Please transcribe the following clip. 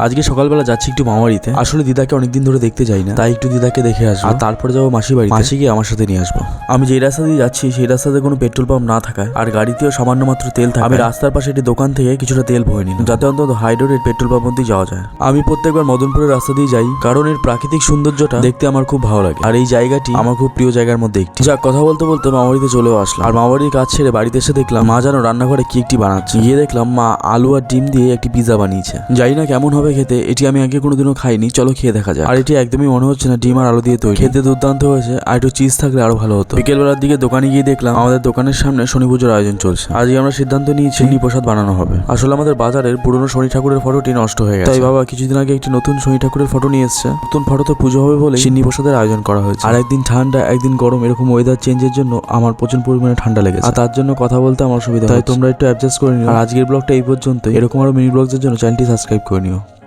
আজকে সকালবেলা যাচ্ছি একটু মামাবাড়িতে। আসলে দিদাকে অনেকদিন ধরে দেখতে যাই না, তাই একটু দিদাকে দেখে আসবো আর তারপরে যাবো মাসি বাড়ি। মাসি গিয়ে আমার সাথে নিয়ে আসবো। আমি যে রাস্তা দিয়ে যাচ্ছি সেই রাস্তাতে কোনো পেট্রোল পাম্প না থাকায় আর গাড়িতেও সামান্য মাত্র তেল থাকে, আমি রাস্তার পাশে একটি দোকান থেকে কিছুটা তেল ভরে নিলাম, যাতে অন্তত হাইড্রোটেড পেট্রোল পাম্প অব্দি যাওয়া যায়। আমি প্রত্যেকবার মদনপুরের রাস্তা দিয়ে যাই, কারণ এর প্রাকৃতিক সৌন্দর্যটা দেখতে আমার খুব ভালো লাগে আর এই জায়গাটি আমার খুব প্রিয় জায়গার মধ্যে একটি। যা কথা বলতে বলতে মামাবাড়িতে চলেও আসলাম। আর মামাবাড়ির কাজ ছেড়ে বাড়িতে এসে দেখলাম মা যেন রান্নাঘরে কি একটি বানাচ্ছে। গিয়ে দেখলাম মা আলু আর ডিম দিয়ে একটি পিজা বানিয়েছে। জানি না কেমন হবে খেতে, এটি আমি আগে কোনোদিনও খাইনি, চলো খেয়ে দেখা যায়। আর এটি একদমই মনে হচ্ছে না ডিম আর আলু দিয়ে তৈরি, খেতে দুর্দান্ত হয়েছে। আর একটু চিজ থাকলে আরো ভালো হতো। বিকেলবেলার দিকে দোকানে গিয়ে দেখলাম আমাদের দোকানের সামনে শনি পুজোর আয়োজন চলছে। আজকে আমরা সিদ্ধান্ত নিয়েছি শনি প্রসাদ বানানো হবে। আসলে আমাদের বাজারের পুরনো শনি ঠাকুরের ফটোটি নষ্ট হয়ে গেছে, তাই বাবা কিছুদিন আগে একটি নতুন শনি ঠাকুরের ফটো নিয়ে এসেছে। নতুন ফটোতে পুজো হবে বলে শনি প্রসাদের আয়োজন করা হয়েছে। আর একদিন ঠান্ডা একদিন গরম, এরকম ওয়েদার চেঞ্জের জন্য আমার প্রচুর পরিমাণে ঠান্ডা লেগেছে আর তার জন্য কথা বলতে আমার অসুবিধা, তাই তোমরা একটু অ্যাডজাস্ট করে নিও। আর আজকের ব্লগটা এই পর্যন্ত। এরকম আরো মিনি ব্লগসের জন্য চ্যানেলটি সাবস্ক্রাইব করে নিও।